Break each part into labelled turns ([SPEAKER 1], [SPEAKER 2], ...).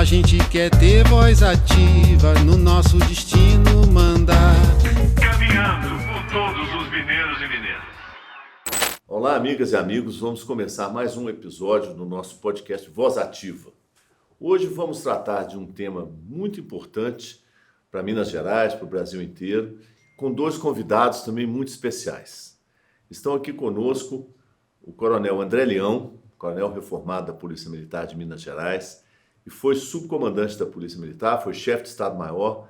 [SPEAKER 1] A gente quer ter voz ativa no nosso destino mandar.
[SPEAKER 2] Caminhando por todos os mineiros e mineiras.
[SPEAKER 3] Olá, amigas e amigos, vamos começar mais um episódio do nosso podcast Voz Ativa. Hoje vamos tratar de um tema muito importante para Minas Gerais, para o Brasil inteiro, com dois convidados também muito especiais. Estão aqui conosco o Coronel André Leão, coronel reformado da Polícia Militar de Minas Gerais, e foi subcomandante da Polícia Militar, foi chefe de Estado-Maior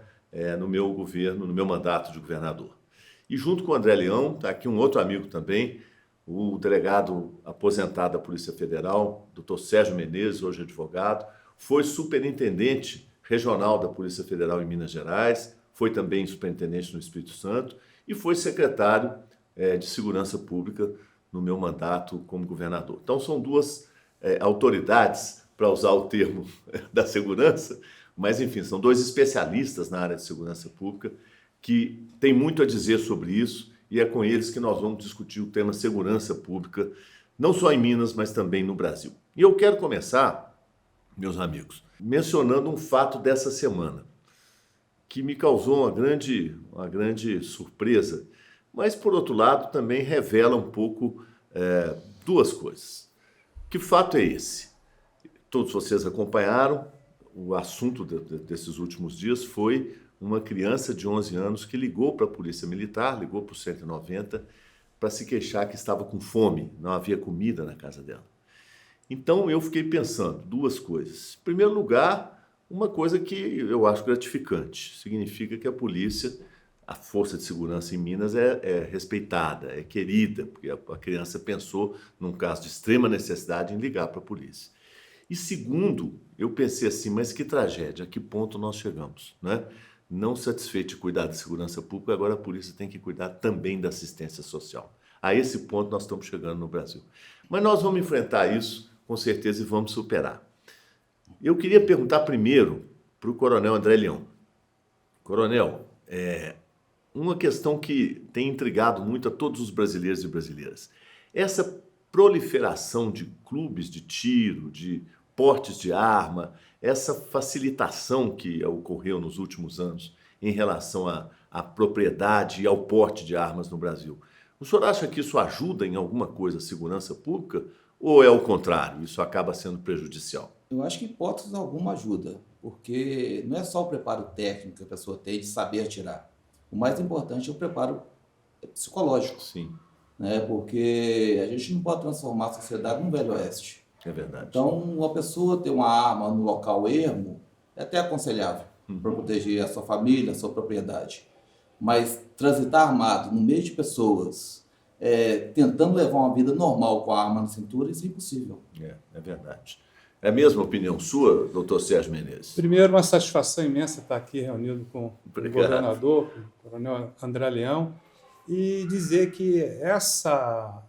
[SPEAKER 3] no meu governo, no meu mandato de governador. E junto com o André Leão, está aqui um outro amigo também, o delegado aposentado da Polícia Federal, Dr. Sérgio Menezes, hoje advogado, foi superintendente regional da Polícia Federal em Minas Gerais, foi também superintendente no Espírito Santo e foi secretário de Segurança Pública no meu mandato como governador. Então são duas autoridades, para usar o termo da segurança, mas enfim, são dois especialistas na área de segurança pública que têm muito a dizer sobre isso e é com eles que nós vamos discutir o tema segurança pública, não só em Minas, mas também no Brasil. E eu quero começar, meus amigos, mencionando um fato dessa semana, que me causou uma grande surpresa, mas, por outro lado, também revela um pouco duas coisas. Que fato é esse? Todos vocês acompanharam, o assunto desses últimos dias foi uma criança de 11 anos que ligou para a Polícia Militar, ligou para o 190, para se queixar que estava com fome, não havia comida na casa dela. Então eu fiquei pensando duas coisas. Em primeiro lugar, uma coisa que eu acho gratificante, significa que a polícia, a força de segurança em Minas é respeitada, é querida, porque a criança pensou, num caso de extrema necessidade, em ligar para a polícia. E segundo, eu pensei assim, mas que tragédia, a que ponto nós chegamos, né? Não satisfeito de cuidar da segurança pública, agora a polícia tem que cuidar também da assistência social. A esse ponto nós estamos chegando no Brasil. Mas nós vamos enfrentar isso, com certeza, e vamos superar. Eu queria perguntar primeiro para o Coronel André Leão. Coronel, uma questão que tem intrigado muito a todos os brasileiros e brasileiras. Essa proliferação de clubes de tiro, de portes de arma, essa facilitação que ocorreu nos últimos anos em relação à propriedade e ao porte de armas no Brasil. O senhor acha que isso ajuda em alguma coisa a segurança pública ou é o contrário, isso acaba sendo prejudicial?
[SPEAKER 4] Eu acho que hipótese alguma ajuda, porque não é só o preparo técnico que a pessoa tem de saber atirar. O mais importante é o preparo psicológico.
[SPEAKER 3] Sim.
[SPEAKER 4] Né? Porque a gente não pode transformar a sociedade num velho oeste.
[SPEAKER 3] É verdade.
[SPEAKER 4] Então, uma pessoa ter uma arma no local ermo é até aconselhável para proteger a sua família, a sua propriedade. Mas transitar armado no meio de pessoas, tentando levar uma vida normal com a arma na cintura, isso é impossível.
[SPEAKER 3] É verdade. É a mesma opinião sua, doutor Sérgio Menezes?
[SPEAKER 5] Primeiro, uma satisfação imensa estar aqui reunido com o governador, o coronel André Leão, e dizer que essa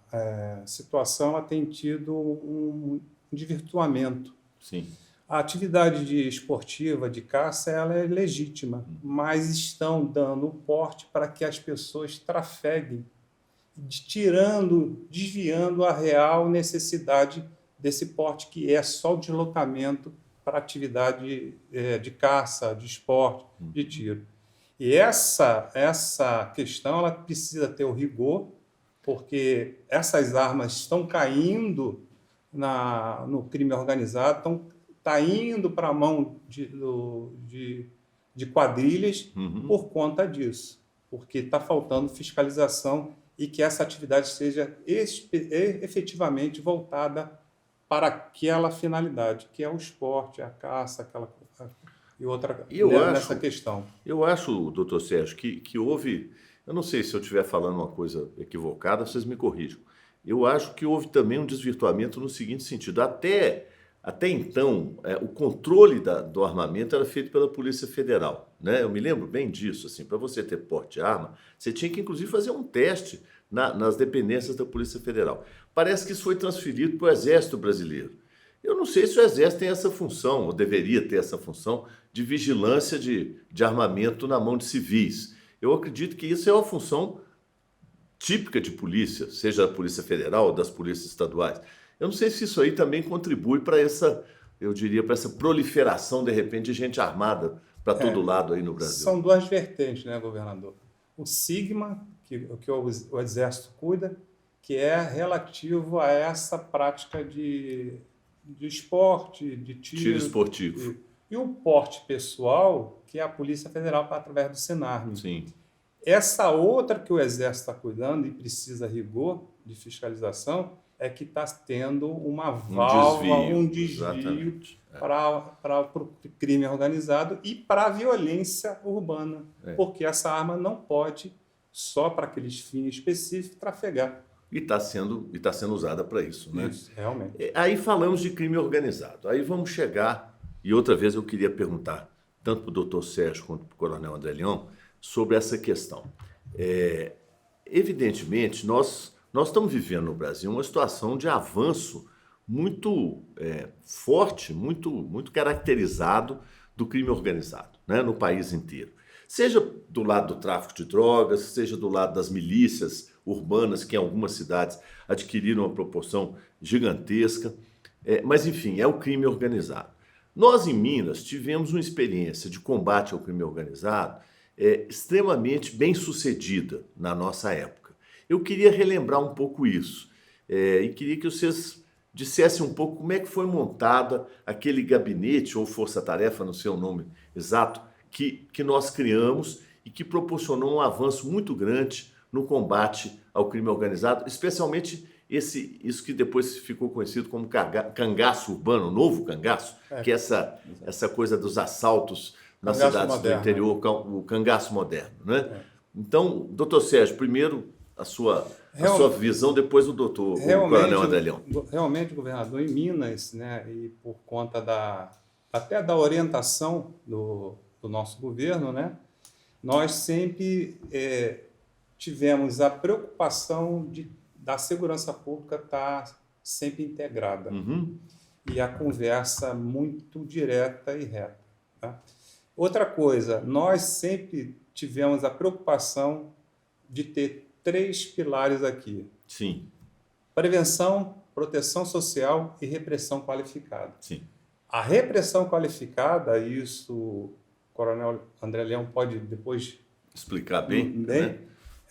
[SPEAKER 5] situação ela tem tido um desvirtuamento.
[SPEAKER 3] Sim.
[SPEAKER 5] A atividade esportiva de caça ela é legítima, mas estão dando porte para que as pessoas trafeguem, desviando a real necessidade desse porte, que é só o deslocamento para atividade de caça, de esporte, de tiro. E essa questão ela precisa ter o rigor, porque essas armas estão caindo no crime organizado, estão indo para a mão de quadrilhas por conta disso, porque está faltando fiscalização e que essa atividade seja efetivamente voltada para aquela finalidade, que é o esporte, a caça, e outra nessa questão.
[SPEAKER 3] Eu acho, doutor Sérgio, que houve, eu não sei se eu estiver falando uma coisa equivocada, vocês me corrijam. Eu acho que houve também um desvirtuamento no seguinte sentido, até então, o controle do armamento era feito pela Polícia Federal, né? Eu me lembro bem disso, assim, para você ter porte de arma, você tinha que inclusive fazer um teste nas dependências da Polícia Federal. Parece que isso foi transferido para o Exército Brasileiro. Eu não sei se o Exército tem essa função, ou deveria ter essa função, de vigilância de armamento na mão de civis. Eu acredito que isso é uma função típica de polícia, seja da Polícia Federal ou das polícias estaduais. Eu não sei se isso aí também contribui para eu diria, para essa proliferação, de repente, de gente armada para todo lado aí no Brasil?
[SPEAKER 5] São duas vertentes, né, governador? O sigma, que o Exército cuida, que é relativo a essa prática de esporte, de
[SPEAKER 3] Tiro esportivo.
[SPEAKER 5] E o porte pessoal, que é a Polícia Federal, através do Senarme.
[SPEAKER 3] Sim.
[SPEAKER 5] Essa outra que o Exército está cuidando e precisa rigor de fiscalização é que está tendo uma válvula, um desvio para o crime organizado e para a violência urbana, porque essa arma não pode, só para aqueles fins específicos, trafegar.
[SPEAKER 3] E está sendo usada para isso, né?
[SPEAKER 5] Isso, realmente.
[SPEAKER 3] Aí falamos de crime organizado. Aí vamos chegar, e outra vez eu queria perguntar, tanto para o doutor Sérgio quanto para o coronel André Leão, sobre essa questão. Evidentemente, nós estamos vivendo no Brasil uma situação de avanço muito forte, muito caracterizado do crime organizado, né, no país inteiro. Seja do lado do tráfico de drogas, seja do lado das milícias urbanas, que em algumas cidades adquiriram uma proporção gigantesca. Mas, enfim, é o crime organizado. Nós, em Minas, tivemos uma experiência de combate ao crime organizado extremamente bem sucedida na nossa época. Eu queria relembrar um pouco isso e queria que vocês dissessem um pouco como é que foi montada aquele gabinete ou força-tarefa, não sei o nome exato, que nós criamos e que proporcionou um avanço muito grande no combate ao crime organizado, especialmente isso que depois ficou conhecido como cangaço urbano, novo cangaço, que é essa coisa dos assaltos nas cidades do interior, o cangaço moderno, né? Então, doutor Sérgio, primeiro a sua visão, depois o coronel André Leão.
[SPEAKER 5] Realmente, governador, em Minas, né, e por conta até da orientação do nosso governo, né, nós sempre tivemos a preocupação da segurança pública estar sempre integrada e a conversa muito direta e reta. Tá? Outra coisa, nós sempre tivemos a preocupação de ter 3 pilares aqui.
[SPEAKER 3] Sim.
[SPEAKER 5] Prevenção, proteção social e repressão qualificada.
[SPEAKER 3] Sim.
[SPEAKER 5] A repressão qualificada, isso o coronel André Leão pode depois
[SPEAKER 3] explicar bem, né?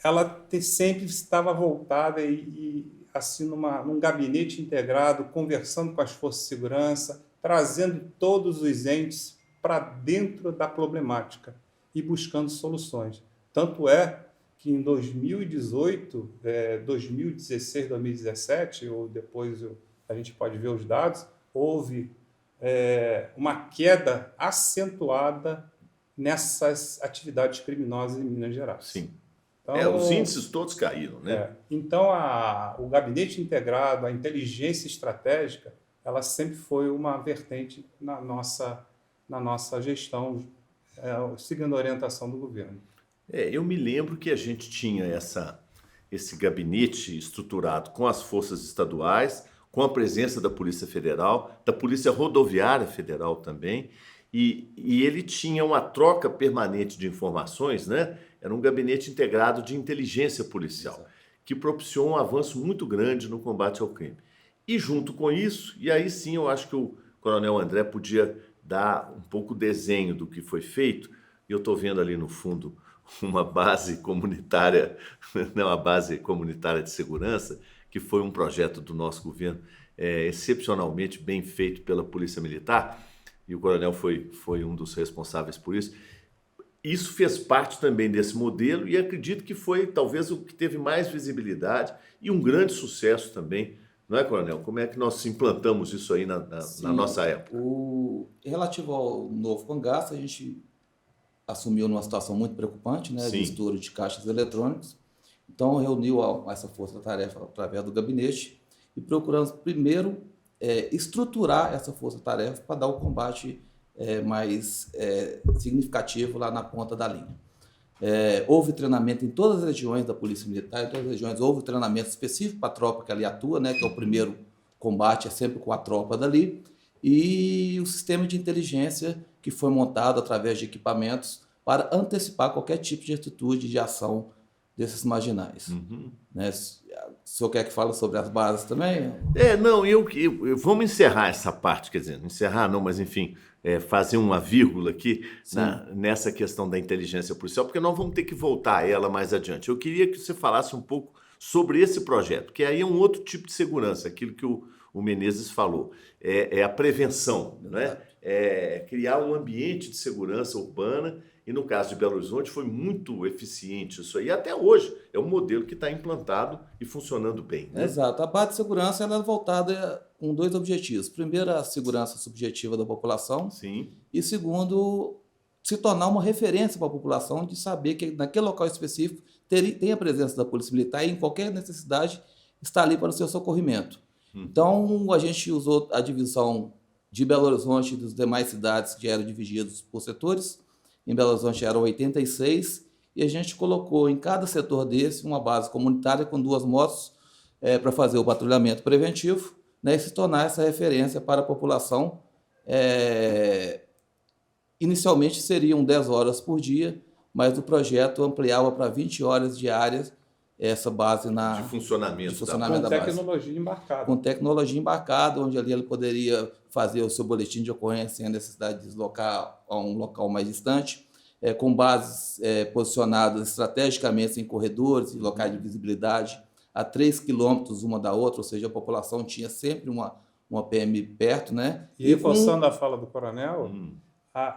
[SPEAKER 5] Ela sempre estava voltada e assim num gabinete integrado, conversando com as forças de segurança, trazendo todos os entes para dentro da problemática e buscando soluções. Tanto é que em 2018, 2016, 2017, ou depois a gente pode ver os dados, houve uma queda acentuada nessas atividades criminosas em Minas Gerais.
[SPEAKER 3] Sim. Então, os índices todos caíram, né?
[SPEAKER 5] Então, o gabinete integrado, a inteligência estratégica, ela sempre foi uma vertente na nossa gestão, seguindo a orientação do governo.
[SPEAKER 3] Eu me lembro que a gente tinha esse gabinete estruturado com as forças estaduais, com a presença da Polícia Federal, da Polícia Rodoviária Federal também, e ele tinha uma troca permanente de informações, né? Era um gabinete integrado de inteligência policial, que propiciou um avanço muito grande no combate ao crime. E junto com isso, e aí sim eu acho que o coronel André podia dar um pouco o desenho do que foi feito, e eu estou vendo ali no fundo uma base comunitária, uma base comunitária de segurança, que foi um projeto do nosso governo excepcionalmente bem feito pela Polícia Militar, e o coronel foi um dos responsáveis por isso. Isso fez parte também desse modelo e acredito que foi talvez o que teve mais visibilidade e um grande sucesso também, não é, coronel? Como é que nós implantamos isso aí na nossa época?
[SPEAKER 4] Relativo ao novo cangaço, a gente assumiu numa situação muito preocupante, né, de estouro de caixas eletrônicos. Então, reuniu essa força-tarefa através do gabinete e procuramos primeiro estruturar essa força-tarefa para dar o combate mais significativo lá na ponta da linha. Houve treinamento em todas as regiões da Polícia Militar, em todas as regiões houve treinamento específico para a tropa que ali atua, né, que é o primeiro combate, é sempre com a tropa dali, e o sistema de inteligência que foi montado através de equipamentos para antecipar qualquer tipo de atitude de ação desses marginais. Né? senhor quer que fale sobre as bases também?
[SPEAKER 3] Não, vamos encerrar essa parte, quer dizer, encerrar não, mas enfim, fazer uma vírgula aqui nessa questão da inteligência policial, porque nós vamos ter que voltar a ela mais adiante. Eu queria que você falasse um pouco sobre esse projeto, que aí é um outro tipo de segurança, aquilo que o Menezes falou, é a prevenção, né? É criar um ambiente de segurança urbana, e no caso de Belo Horizonte foi muito eficiente isso aí, até hoje é um modelo que está implantado e funcionando bem, né?
[SPEAKER 4] Exato, a base de segurança ela é voltada com 2 objetivos. Primeiro, a segurança subjetiva da população.
[SPEAKER 3] Sim.
[SPEAKER 4] E segundo, se tornar uma referência para a população de saber que naquele local específico tem a presença da Polícia Militar e em qualquer necessidade está ali para o seu socorrimento. Então, a gente usou a divisão de Belo Horizonte e das demais cidades que eram divididos por setores. Em Belo Horizonte eram 86 e a gente colocou em cada setor desse uma base comunitária com 2 motos para fazer o patrulhamento preventivo, né, e se tornar essa referência para a população. Inicialmente seriam 10 horas por dia, mas o projeto ampliava para 20 horas diárias essa base
[SPEAKER 3] de funcionamento
[SPEAKER 4] da
[SPEAKER 5] Com
[SPEAKER 4] base.
[SPEAKER 5] tecnologia embarcada.
[SPEAKER 4] Com tecnologia embarcada, onde ali ele poderia fazer o seu boletim de ocorrência sem a necessidade de deslocar a um local mais distante, com bases posicionadas estrategicamente em corredores e locais de visibilidade a 3 quilômetros uma da outra, ou seja, a população tinha sempre uma PM perto, né?
[SPEAKER 5] E reforçando a fala do coronel,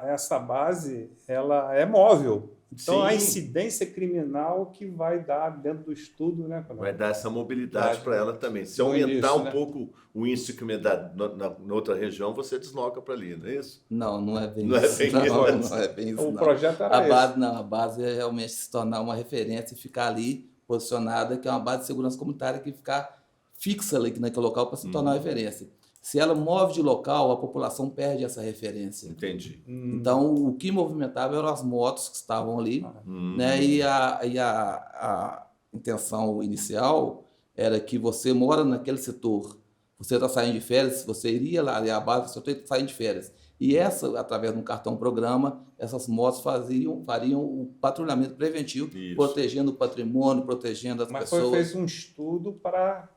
[SPEAKER 5] essa base ela é móvel. Então,
[SPEAKER 3] Sim.
[SPEAKER 5] a incidência criminal que vai dar dentro do estudo, né?
[SPEAKER 3] Vai dar essa mobilidade para ela também. Se
[SPEAKER 5] No
[SPEAKER 3] aumentar
[SPEAKER 5] início,
[SPEAKER 3] um pouco o índice de criminalidade na outra região, você desloca para ali, não é isso?
[SPEAKER 4] Não é bem
[SPEAKER 3] Não é
[SPEAKER 4] isso.
[SPEAKER 3] bem isso.
[SPEAKER 4] Não é bem isso.
[SPEAKER 5] O
[SPEAKER 4] não.
[SPEAKER 5] projeto era esse.
[SPEAKER 4] A base é realmente se tornar uma referência e ficar ali posicionada, que é uma base de segurança comunitária que ficar fixa ali naquele local para se tornar uma referência. Se ela move de local, a população perde essa referência.
[SPEAKER 3] Entendi.
[SPEAKER 4] Então, o que movimentava eram as motos que estavam ali, né? E a intenção inicial era que você mora naquele setor, você está saindo de férias, você iria lá à base, você está saindo de férias. E através de um cartão-programa, essas motos fariam o patrulhamento preventivo, protegendo o patrimônio, protegendo as pessoas.
[SPEAKER 5] Mas foi feito um estudo para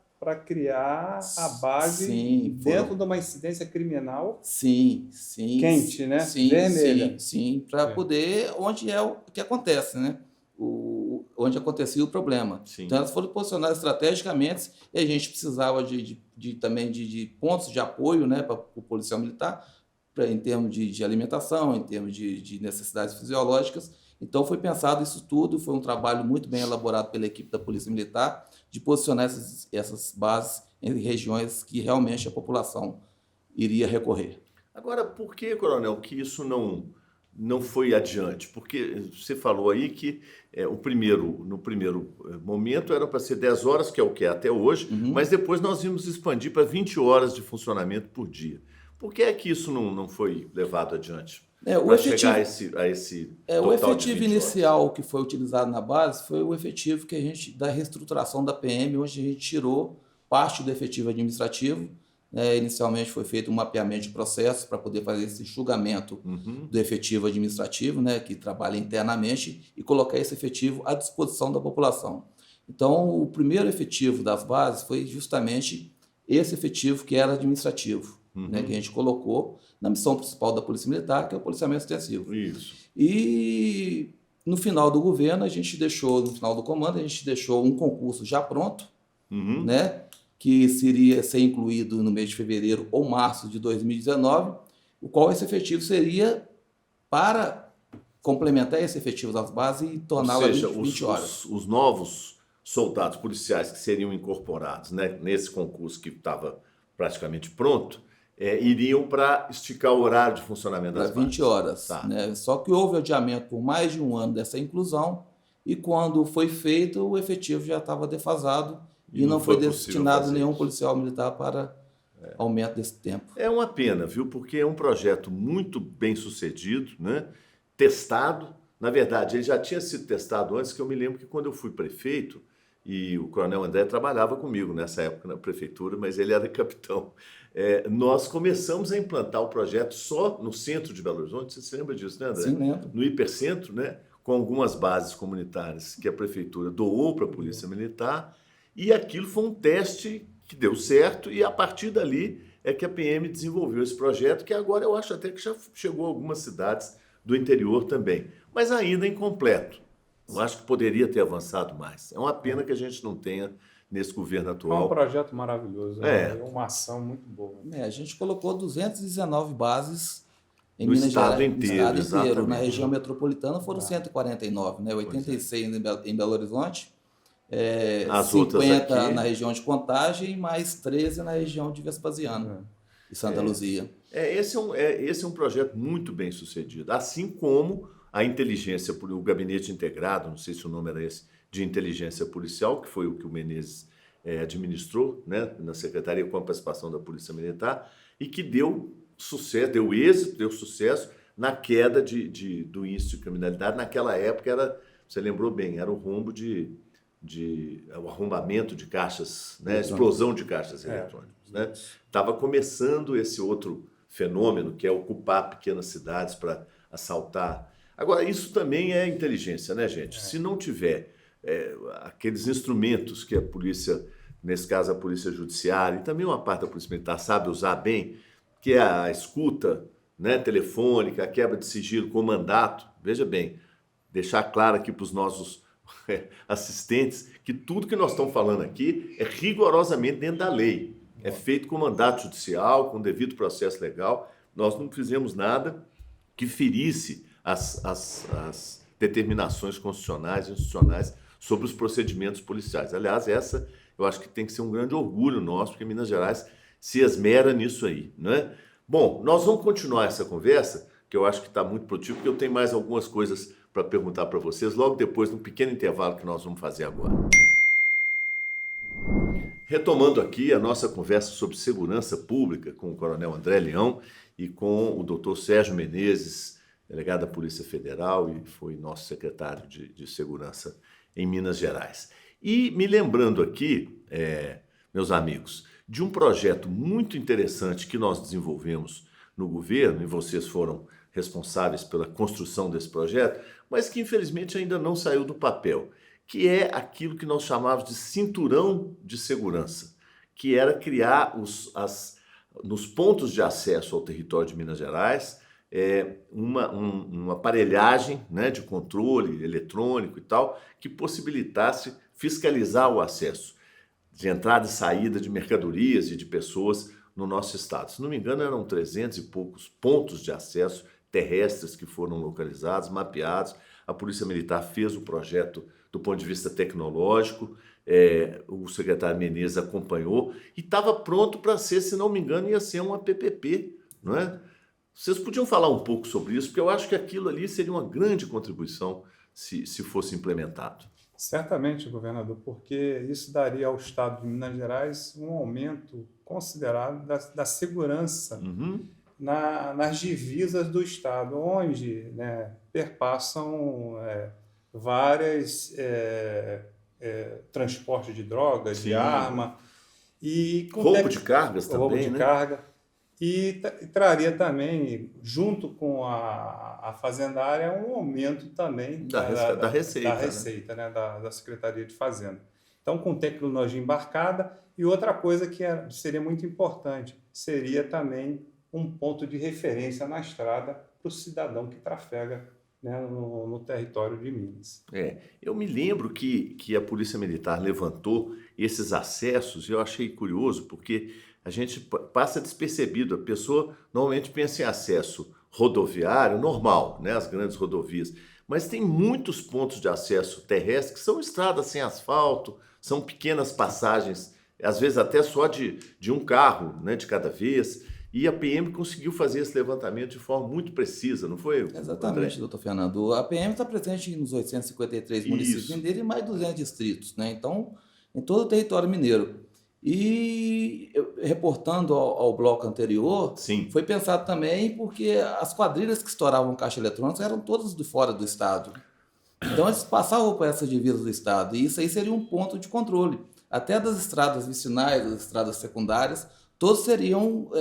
[SPEAKER 5] criar a base dentro de uma incidência criminal quente, né? Vermelha.
[SPEAKER 4] Sim, para poder, onde é o que acontece, né? Onde acontecia o problema.
[SPEAKER 3] Sim.
[SPEAKER 4] Então, elas foram posicionadas estrategicamente e a gente precisava também de pontos de apoio, né, para o policial militar, em termos de alimentação, em termos de necessidades fisiológicas. Então, foi pensado isso tudo, foi um trabalho muito bem elaborado pela equipe da Polícia Militar, de posicionar essas bases em regiões que realmente a população iria recorrer.
[SPEAKER 3] Agora, por que, coronel, que isso não foi adiante? Porque você falou aí que no primeiro momento era para ser 10 horas, que é o que é até hoje, mas depois nós vimos expandir para 20 horas de funcionamento por dia. Por que é que isso não foi levado adiante? Para chegar a esse total
[SPEAKER 4] o efetivo
[SPEAKER 3] de 20
[SPEAKER 4] inicial
[SPEAKER 3] horas.
[SPEAKER 4] que foi utilizado na base foi o efetivo da reestruturação da PM, onde a gente tirou parte do efetivo administrativo. Inicialmente foi feito um mapeamento de processos para poder fazer esse enxugamento do efetivo administrativo, né, que trabalha internamente, e colocar esse efetivo à disposição da população. Então, o primeiro efetivo das bases foi justamente esse efetivo que era administrativo, né, que a gente colocou na missão principal da Polícia Militar, que é o policiamento extensivo.
[SPEAKER 3] Isso.
[SPEAKER 4] E no final do governo, no final do comando, a gente deixou um concurso já pronto, né, que seria ser incluído no mês de fevereiro ou março de 2019, o qual esse efetivo seria para complementar esse efetivo das bases e torná-la 20 horas.
[SPEAKER 3] Os novos soldados policiais que seriam incorporados, né, nesse concurso que estava praticamente pronto, iriam para esticar o horário de funcionamento das bases.
[SPEAKER 4] Para 20 horas.
[SPEAKER 3] Tá.
[SPEAKER 4] Né? Só que houve adiamento por mais de um ano dessa inclusão e quando foi feito, o efetivo já estava defasado e não foi destinado nenhum policial militar para aumento desse tempo.
[SPEAKER 3] É uma pena, viu? Porque é um projeto muito bem sucedido, né? Testado. Na verdade, ele já tinha sido testado antes, que eu me lembro que quando eu fui prefeito, e o coronel André trabalhava comigo nessa época na prefeitura, mas ele era capitão. Nós começamos a implantar o projeto só no centro de Belo Horizonte. Você se lembra disso, né, André?
[SPEAKER 4] Sim, lembro.
[SPEAKER 3] No hipercentro, né? Com algumas bases comunitárias que a prefeitura doou para a Polícia Militar. E aquilo foi um teste que deu certo e a partir dali é que a PM desenvolveu esse projeto, que agora eu acho até que já chegou a algumas cidades do interior também, mas ainda incompleto. Eu acho que poderia ter avançado mais. É uma pena que a gente não tenha nesse governo
[SPEAKER 5] É
[SPEAKER 3] atual.
[SPEAKER 5] um projeto maravilhoso, é uma ação muito boa.
[SPEAKER 4] A gente colocou 219 bases em
[SPEAKER 3] No
[SPEAKER 4] Minas
[SPEAKER 3] estado
[SPEAKER 4] Gerais,
[SPEAKER 3] inteiro,
[SPEAKER 4] no estado inteiro.
[SPEAKER 3] exatamente.
[SPEAKER 4] Na região metropolitana foram 149, né? 86 em Belo Horizonte,
[SPEAKER 3] As outras
[SPEAKER 4] 50
[SPEAKER 3] aqui.
[SPEAKER 4] na região de Contagem e mais 13 na região de Vespasiano e Santa Luzia.
[SPEAKER 3] Esse é um projeto muito bem sucedido, assim como a inteligência, o gabinete integrado, não sei se o nome era esse, de inteligência policial, que foi o que o Menezes administrou, né, na secretaria com a participação da Polícia Militar, e que deu sucesso, deu êxito, deu sucesso na queda do índice de criminalidade. Naquela época, você lembrou bem, era o rombo o arrombamento de caixas, né, explosão de caixas eletrônicas. Né? Estava começando esse outro fenômeno, que é ocupar pequenas cidades para assaltar. Agora, isso também é inteligência, né, gente? Se não tiver aqueles instrumentos que a polícia, nesse caso a polícia judiciária, e também uma parte da polícia militar sabe usar bem, que é a escuta, né, telefônica, a quebra de sigilo com mandato. Veja bem, deixar claro aqui para os nossos assistentes que tudo que nós estamos falando aqui é rigorosamente dentro da lei. É feito com mandato judicial, com devido processo legal. Nós não fizemos nada que ferisse as determinações constitucionais e institucionais sobre os procedimentos policiais. Aliás, essa eu acho que tem que ser um grande orgulho nosso, porque Minas Gerais se esmera nisso aí, não é? Bom, nós vamos continuar essa conversa, que eu acho que está muito produtivo, porque eu tenho mais algumas coisas para perguntar para vocês, logo depois, num pequeno intervalo que nós vamos fazer agora. Retomando aqui a nossa conversa sobre segurança pública com o Coronel André Leão e com o Dr. Sérgio Menezes, delegado da Polícia Federal e foi nosso secretário de Segurança em Minas Gerais. E me lembrando aqui, meus amigos, de um projeto muito interessante que nós desenvolvemos no governo, e vocês foram responsáveis pela construção desse projeto, mas que infelizmente ainda não saiu do papel, que é aquilo que nós chamávamos de cinturão de segurança, que era criar nos pontos de acesso ao território de Minas Gerais uma aparelhagem, né, de controle eletrônico e tal, que possibilitasse fiscalizar o acesso de entrada e saída de mercadorias e de pessoas no nosso estado. Se não me engano, eram 300 e poucos pontos de acesso terrestres que foram localizados, mapeados. A Polícia Militar fez o projeto do ponto de vista tecnológico, o secretário Menezes acompanhou e estava pronto para ser, se não me engano, ia ser uma PPP, não é? Vocês podiam falar um pouco sobre isso, porque eu acho que aquilo ali seria uma grande contribuição se fosse implementado.
[SPEAKER 5] Certamente, governador, porque isso daria ao Estado de Minas Gerais um aumento considerável da segurança nas divisas do Estado, onde, né, perpassam várias transportes de drogas, de arma e
[SPEAKER 3] roubo de cargas também,
[SPEAKER 5] roubo de carga. E traria também, junto com a fazendária, um aumento também
[SPEAKER 3] da receita,
[SPEAKER 5] né, da Secretaria de Fazenda. Então, com tecnologia embarcada, e outra coisa que seria muito importante, seria também um ponto de referência na estrada para o cidadão que trafega, né, no território de Minas.
[SPEAKER 3] Eu me lembro que a Polícia Militar levantou esses acessos, e eu achei curioso, porque a gente passa despercebido, a pessoa normalmente pensa em acesso rodoviário normal, né, as grandes rodovias, mas tem muitos pontos de acesso terrestre que são estradas sem asfalto, são pequenas passagens, às vezes até só de um carro, né, de cada vez, e a PM conseguiu fazer esse levantamento de forma muito precisa, não foi?
[SPEAKER 4] Exatamente,
[SPEAKER 3] André?
[SPEAKER 4] doutor Fernando. A PM está presente nos 853 municípios mineiros e mais 200 distritos, né? Então, em todo o território mineiro. E reportando ao bloco anterior,
[SPEAKER 3] Sim.
[SPEAKER 4] Foi pensado também porque as quadrilhas que estouravam caixa eletrônica eram todas de fora do estado. Então eles passavam por essas divisas do estado e isso aí seria um ponto de controle. Até das estradas vicinais, das estradas secundárias, todas seriam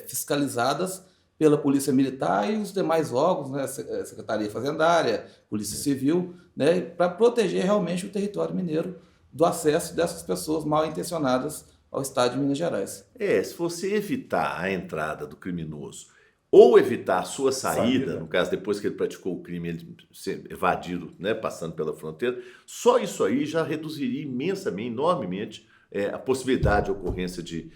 [SPEAKER 4] fiscalizadas pela Polícia Militar e os demais órgãos, né, Secretaria Fazendária, Polícia Civil, né, para proteger realmente o território mineiro do acesso dessas pessoas mal intencionadas ao estado de Minas Gerais.
[SPEAKER 3] Se você evitar a entrada do criminoso ou evitar a sua saída, no caso, depois que ele praticou o crime, ele ser evadido, né, passando pela fronteira, só isso aí já reduziria imensamente, enormemente, a possibilidade de ocorrência de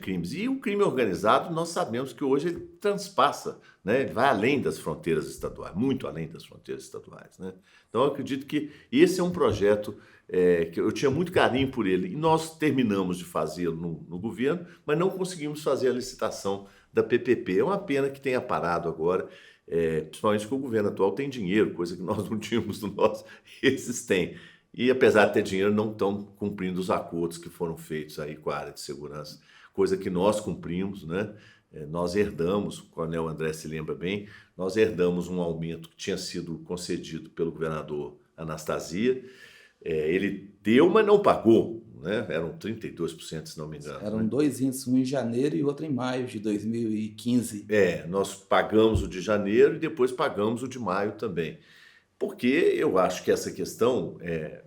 [SPEAKER 3] crimes. E o crime organizado, nós sabemos que hoje ele transpassa, né, ele vai além das fronteiras estaduais, muito além das fronteiras estaduais. Né? Então, eu acredito que esse é um projeto que eu tinha muito carinho por ele. E nós terminamos de fazê-lo no governo, mas não conseguimos fazer a licitação da PPP. É uma pena que tenha parado agora, principalmente porque o governo atual tem dinheiro, coisa que nós não tínhamos no nosso, esses têm. E apesar de ter dinheiro, não estão cumprindo os acordos que foram feitos aí com a área de segurança, coisa que nós cumprimos, né? Nós herdamos, o coronel André se lembra bem, nós herdamos um aumento que tinha sido concedido pelo governador Anastasia. Ele deu, mas não pagou, né? Eram 32%, se não me engano.
[SPEAKER 4] Eram 2 índices, um em janeiro e outro em maio de 2015.
[SPEAKER 3] Nós pagamos o de janeiro e depois pagamos o de maio também. Porque eu acho que essa questão,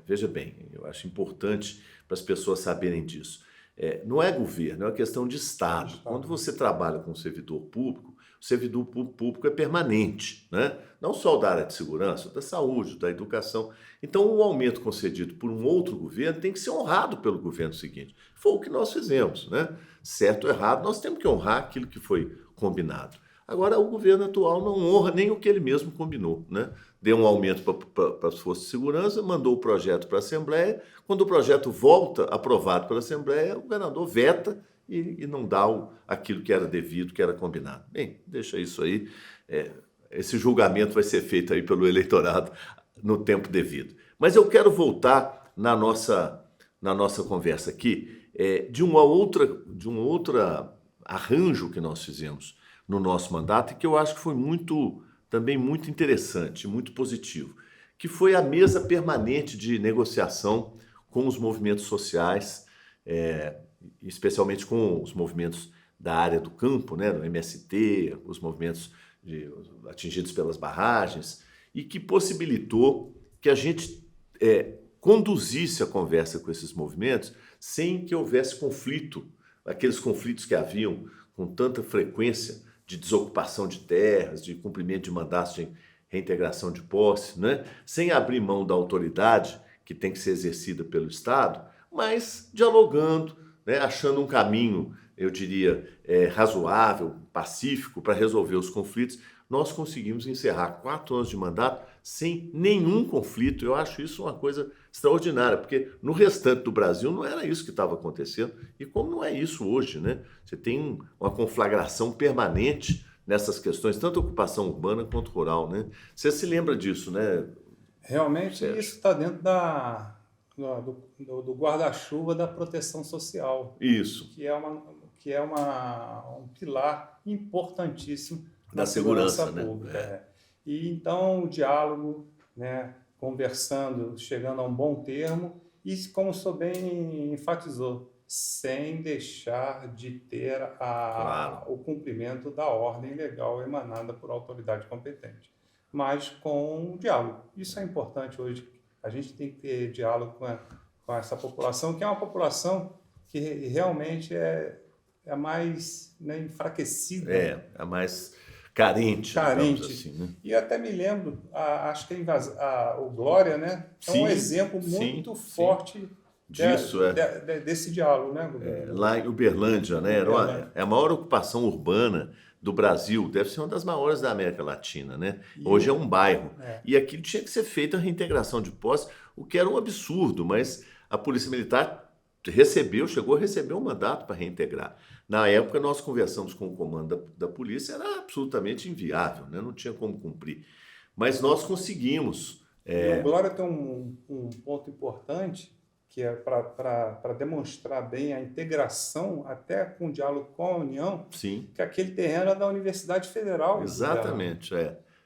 [SPEAKER 3] veja bem, eu acho importante para as pessoas saberem disso. Não é governo, é uma questão de Estado. Quando você trabalha com um servidor público, o servidor público é permanente, né? Não só da área de segurança, da saúde, da educação. Então, o aumento concedido por um outro governo tem que ser honrado pelo governo seguinte. Foi o que nós fizemos, né? Certo ou errado, nós temos que honrar aquilo que foi combinado. Agora, o governo atual não honra nem o que ele mesmo combinou, né? Deu um aumento para as forças de segurança, mandou o projeto para a Assembleia. Quando o projeto volta aprovado pela Assembleia, o governador veta e não dá aquilo que era devido, que era combinado. Bem, deixa isso aí. Esse julgamento vai ser feito aí pelo eleitorado no tempo devido. Mas eu quero voltar na nossa conversa aqui de um outro arranjo que nós fizemos no nosso mandato e que eu acho que foi também muito interessante, muito positivo, que foi a mesa permanente de negociação com os movimentos sociais, especialmente com os movimentos da área do campo, né, do MST, os movimentos atingidos pelas barragens, e que possibilitou que a gente conduzisse a conversa com esses movimentos sem que houvesse conflito, aqueles conflitos que haviam com tanta frequência de desocupação de terras, de cumprimento de mandatos de reintegração de posse, né? Sem abrir mão da autoridade que tem que ser exercida pelo Estado, mas dialogando, né? Achando um caminho, eu diria, razoável, pacífico para resolver os conflitos. Nós conseguimos encerrar 4 anos de mandato sem nenhum conflito. Eu acho isso uma coisa extraordinária, porque no restante do Brasil não era isso que estava acontecendo, e como não é isso hoje, né? Você tem uma conflagração permanente nessas questões, tanto ocupação urbana quanto rural, né? Você se lembra disso, né?
[SPEAKER 5] Realmente isso está dentro do guarda-chuva da proteção social.
[SPEAKER 3] Isso.
[SPEAKER 5] Que é um pilar importantíssimo
[SPEAKER 3] da segurança
[SPEAKER 5] pública.
[SPEAKER 3] né?
[SPEAKER 5] E então o diálogo, né, conversando, chegando a um bom termo e, como o senhor bem enfatizou, sem deixar de ter o cumprimento da ordem legal emanada por autoridade competente, mas com o diálogo. Isso é importante hoje. A gente tem que ter diálogo com essa população, que é uma população que realmente é mais, né, enfraquecida.
[SPEAKER 3] É mais carente. Assim, né?
[SPEAKER 5] E até me lembro, acho que o Glória, né, é um exemplo muito forte
[SPEAKER 3] disso,
[SPEAKER 5] desse diálogo, né?
[SPEAKER 3] Lá em Uberlândia, né? É a maior ocupação urbana do Brasil, deve ser uma das maiores da América Latina, né? Hoje é um bairro. E aquilo tinha que ser feita a reintegração de posse, o que era um absurdo, mas a Polícia Militar chegou a receber um mandato para reintegrar. Na época, nós conversamos com o comando da polícia, era absolutamente inviável, né? Não tinha como cumprir. Mas nós conseguimos.
[SPEAKER 5] O Glória tem um ponto importante, que é para demonstrar bem a integração, até com o diálogo com a União,
[SPEAKER 3] Sim.
[SPEAKER 5] que aquele terreno é da Universidade Federal.
[SPEAKER 3] Exatamente,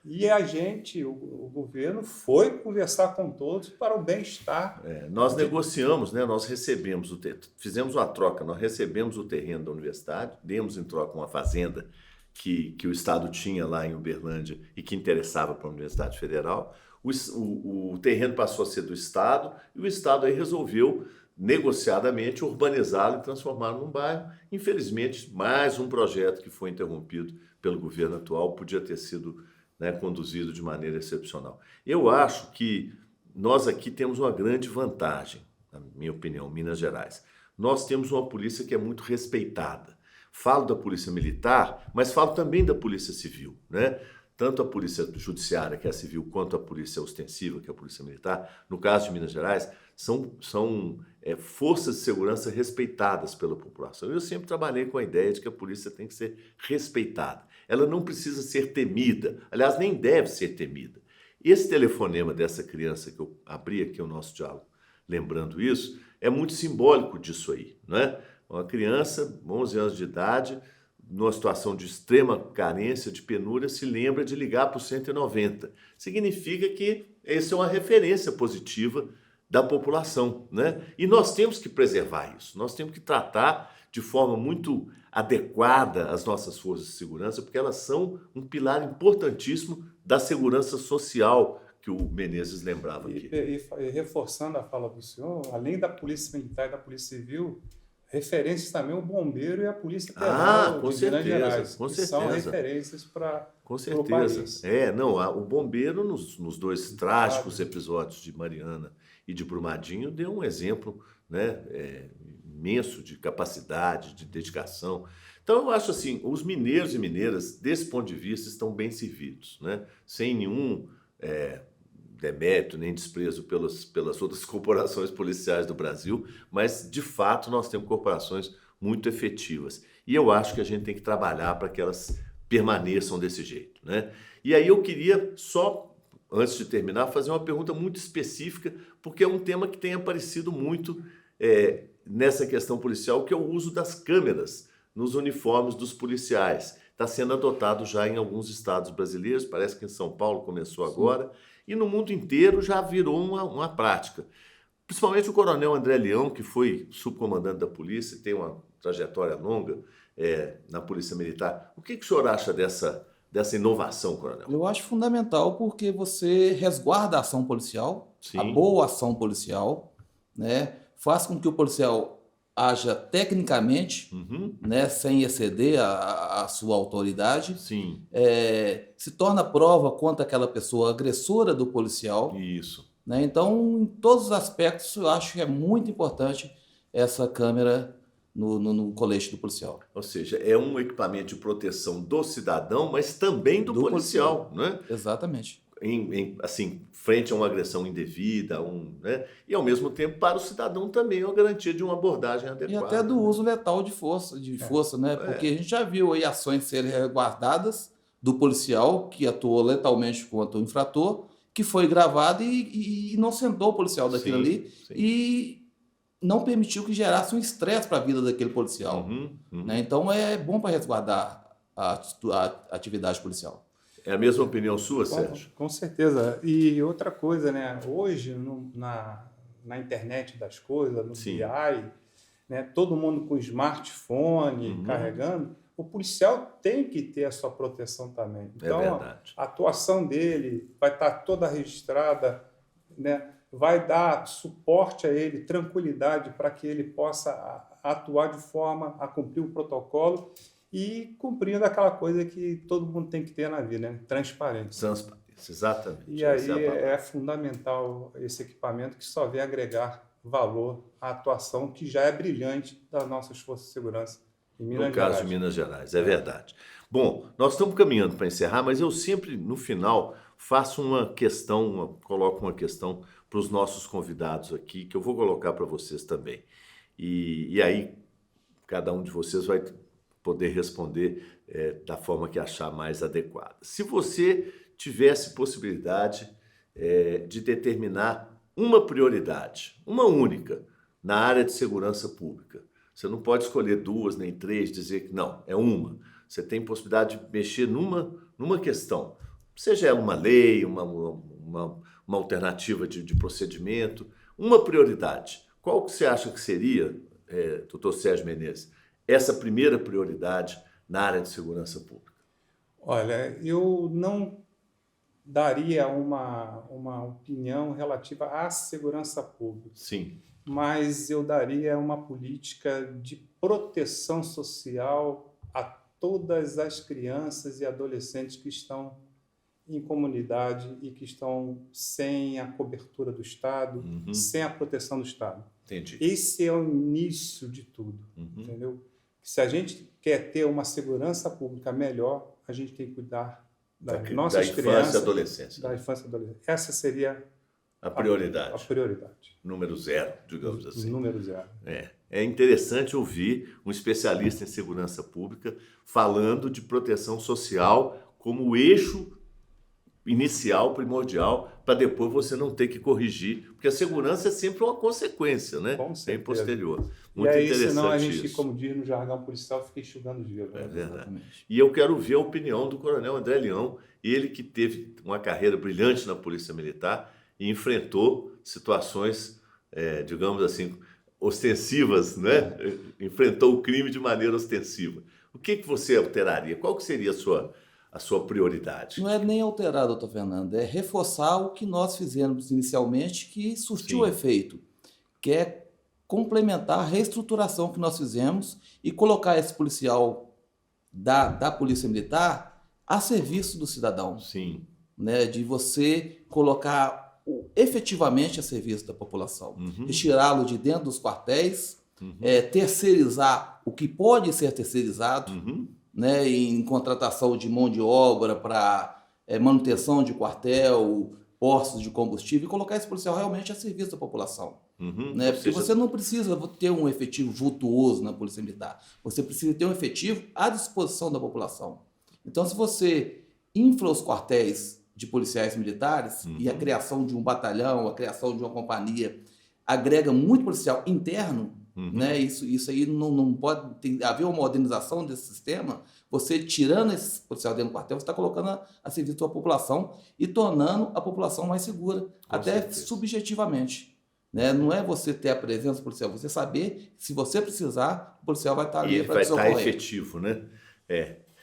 [SPEAKER 5] E a gente, o governo, foi conversar com todos para o bem-estar.
[SPEAKER 3] Nós negociamos, né? Nós fizemos uma troca, nós recebemos o terreno da universidade, demos em troca uma fazenda que o Estado tinha lá em Uberlândia e que interessava para a Universidade Federal. O terreno passou a ser do Estado e o Estado aí resolveu negociadamente urbanizá-lo e transformá-lo num bairro. Infelizmente, mais um projeto que foi interrompido pelo governo atual podia ter sido, né, conduzido de maneira excepcional. Eu acho que nós aqui temos uma grande vantagem, na minha opinião, Minas Gerais. Nós temos uma polícia que é muito respeitada. Falo da polícia militar, mas falo também da polícia civil, né? Tanto a polícia judiciária, que é a civil, quanto a polícia ostensiva, que é a polícia militar, no caso de Minas Gerais, são forças de segurança respeitadas pela população. Eu sempre trabalhei com a ideia de que a polícia tem que ser respeitada. Ela não precisa ser temida, aliás, nem deve ser temida. Esse telefonema dessa criança que eu abri aqui o nosso diálogo, lembrando isso, é muito simbólico disso aí, não é? Uma criança, 11 anos de idade, numa situação de extrema carência, de penúria, se lembra de ligar para o 190. Significa que essa é uma referência positiva da população, né? E nós temos que preservar isso, nós temos que tratar de forma muito adequada as nossas forças de segurança, porque elas são um pilar importantíssimo da segurança social que o Menezes lembrava aqui.
[SPEAKER 5] E reforçando a fala do senhor, além da Polícia Militar e da Polícia Civil, referências também o Bombeiro e a Polícia Penal de Minas Gerais,
[SPEAKER 3] com
[SPEAKER 5] que
[SPEAKER 3] certeza.
[SPEAKER 5] são referências para
[SPEAKER 3] com
[SPEAKER 5] o
[SPEAKER 3] certeza.
[SPEAKER 5] país.
[SPEAKER 3] O Bombeiro, nos dois trágicos episódios de Mariana e de Brumadinho, deu um exemplo, né, imenso de capacidade, de dedicação. Então, eu acho assim, os mineiros e mineiras, desse ponto de vista, estão bem servidos, né? Sem nenhum demérito nem desprezo pelas outras corporações policiais do Brasil, mas, de fato, nós temos corporações muito efetivas. E eu acho que a gente tem que trabalhar para que elas permaneçam desse jeito, né? E aí eu queria só, antes de terminar, fazer uma pergunta muito específica, porque é um tema que tem aparecido muito nessa questão policial, que é o uso das câmeras nos uniformes dos policiais. Está sendo adotado já em alguns estados brasileiros, parece que em São Paulo começou agora, e no mundo inteiro já virou uma prática. Principalmente o coronel André Leão, que foi subcomandante da polícia, tem uma trajetória longa na Polícia Militar. O que o senhor acha dessa inovação, coronel?
[SPEAKER 4] Eu acho fundamental porque você resguarda a ação policial,
[SPEAKER 3] Sim.
[SPEAKER 4] a boa ação policial, né? Faz com que o policial haja tecnicamente, né, sem exceder a sua autoridade.
[SPEAKER 3] Sim.
[SPEAKER 4] Se torna prova contra aquela pessoa agressora do policial.
[SPEAKER 3] Isso.
[SPEAKER 4] Né? Então, em todos os aspectos, eu acho que é muito importante essa câmera no colete do policial.
[SPEAKER 3] Ou seja, é um equipamento de proteção do cidadão, mas também do policial, né?
[SPEAKER 4] Exatamente.
[SPEAKER 3] Assim, frente a uma agressão indevida, né? E ao mesmo tempo para o cidadão também é uma garantia de uma abordagem adequada.
[SPEAKER 4] E até do uso letal de força, né? Porque a gente já viu aí ações serem resguardadas do policial que atuou letalmente contra o infrator, que foi gravado e não sentou o policial daquilo ali e não permitiu que gerasse um estresse para a vida daquele policial. Né? Então é bom para resguardar a atividade policial.
[SPEAKER 3] É a mesma opinião sua, Sérgio?
[SPEAKER 5] Com certeza. E outra coisa, né? Hoje, na internet das coisas, no BI, né? Todo mundo com smartphone carregando, o policial tem que ter a sua proteção também. Então, a atuação dele vai estar toda registrada, né? Vai dar suporte a ele, tranquilidade para que ele possa atuar de forma a cumprir o protocolo e cumprindo aquela coisa que todo mundo tem que ter na vida, né? Transparência.
[SPEAKER 3] Transparência, exatamente.
[SPEAKER 5] E aí é fundamental esse equipamento que só vem agregar valor à atuação que já é brilhante das nossas forças de segurança em Minas Gerais.
[SPEAKER 3] No caso de Minas Gerais, é verdade. Bom, nós estamos caminhando para encerrar, mas eu sempre, no final, faço coloco uma questão para os nossos convidados aqui, que eu vou colocar para vocês também. E aí, cada um de vocês vai poder responder da forma que achar mais adequada. Se você tivesse possibilidade de determinar uma prioridade, uma única, na área de segurança pública, você não pode escolher duas nem três, dizer que não, é uma. Você tem possibilidade de mexer numa questão, seja ela uma lei, uma alternativa de procedimento, uma prioridade. Qual que você acha que seria, doutor Sérgio Menezes, essa primeira prioridade na área de segurança pública?
[SPEAKER 5] Olha, eu não daria uma opinião relativa à segurança pública,
[SPEAKER 3] Sim.
[SPEAKER 5] mas eu daria uma política de proteção social a todas as crianças e adolescentes que estão em comunidade e que estão sem a cobertura do Estado, sem a proteção do Estado.
[SPEAKER 3] Entendi.
[SPEAKER 5] Esse é o início de tudo, entendeu? Se a gente quer ter uma segurança pública melhor, a gente tem que cuidar das nossas
[SPEAKER 3] da infância
[SPEAKER 5] crianças,
[SPEAKER 3] e adolescência.
[SPEAKER 5] da infância e adolescência. Essa seria
[SPEAKER 3] A prioridade.
[SPEAKER 5] a prioridade.
[SPEAKER 3] Número 0, digamos assim.
[SPEAKER 5] Número 0.
[SPEAKER 3] É interessante ouvir um especialista em segurança pública falando de proteção social como o eixo inicial, primordial, para depois você não ter que corrigir, porque a segurança é sempre uma consequência, né?
[SPEAKER 5] Com certeza.
[SPEAKER 3] É posterior.
[SPEAKER 5] E
[SPEAKER 3] Muito
[SPEAKER 5] aí,
[SPEAKER 3] interessante
[SPEAKER 5] senão a gente,
[SPEAKER 3] isso.
[SPEAKER 5] como diz no jargão policial, fica enxugando gelo.
[SPEAKER 3] É verdade.
[SPEAKER 4] Exatamente.
[SPEAKER 3] E eu quero ver a opinião do Coronel André Leão, ele que teve uma carreira brilhante na Polícia Militar e enfrentou situações, digamos assim, ostensivas, né? Enfrentou o crime de maneira ostensiva. O que você alteraria? Qual que seria a sua prioridade?
[SPEAKER 4] Não é nem alterar, doutor Fernando, é reforçar o que nós fizemos inicialmente que surtiu efeito, que é complementar a reestruturação que nós fizemos e colocar esse policial da Polícia Militar a serviço do cidadão.
[SPEAKER 3] Sim.
[SPEAKER 4] Né, de você colocar efetivamente a serviço da população, retirá-lo de dentro dos quartéis, terceirizar o que pode ser terceirizado, né, em contratação de mão de obra para manutenção de quartel, postos de combustível, e colocar esse policial realmente a serviço da população. Né, porque você não precisa ter um efetivo vultuoso na Polícia Militar, você precisa ter um efetivo à disposição da população. Então, se você infla os quartéis de policiais militares e a criação de um batalhão, a criação de uma companhia agrega muito policial interno, né? Isso aí não pode haver uma modernização desse sistema. Você tirando esse policial dentro do quartel, você está colocando a serviço da população e tornando a população mais segura, até subjetivamente. Né? Não é você ter a presença policial, você saber que se você precisar, o policial vai estar ali para te socorrer.
[SPEAKER 3] Vai estar efetivo, né?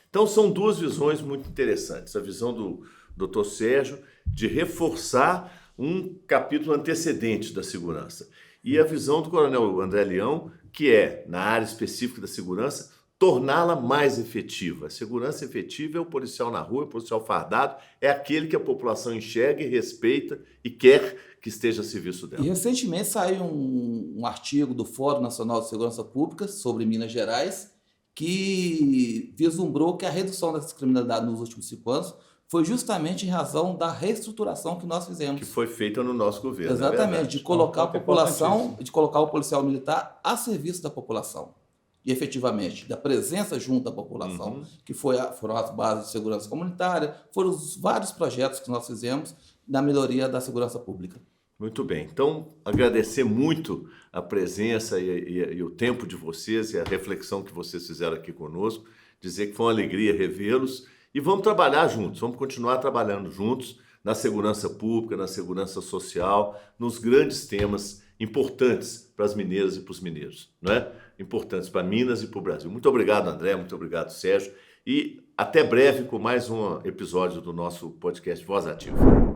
[SPEAKER 3] Então são duas visões muito interessantes. A visão do Dr. Sérgio de reforçar um capítulo antecedente da segurança. E a visão do Coronel André Leão, que é, na área específica da segurança, torná-la mais efetiva. A segurança efetiva é o policial na rua, o policial fardado, é aquele que a população enxerga e respeita e quer que esteja a serviço dela.
[SPEAKER 4] E recentemente saiu um artigo do Fórum Nacional de Segurança Pública sobre Minas Gerais, que vislumbrou que a redução dessa criminalidade nos últimos 5 anos foi justamente em razão da reestruturação que nós fizemos.
[SPEAKER 3] Que foi feita no nosso governo.
[SPEAKER 4] Exatamente, de colocar a população, de colocar o policial militar a serviço da população. E efetivamente, da presença junto da população, que foram as bases de segurança comunitária, foram os vários projetos que nós fizemos na melhoria da segurança pública.
[SPEAKER 3] Muito bem. Então, agradecer muito a presença e o tempo de vocês e a reflexão que vocês fizeram aqui conosco. Dizer que foi uma alegria revê-los. E vamos trabalhar juntos, vamos continuar trabalhando juntos na segurança pública, na segurança social, nos grandes temas importantes para as mineiras e para os mineiros, não é? Importantes para Minas e para o Brasil. Muito obrigado, André, muito obrigado, Sérgio. E até breve com mais um episódio do nosso podcast Voz Ativa.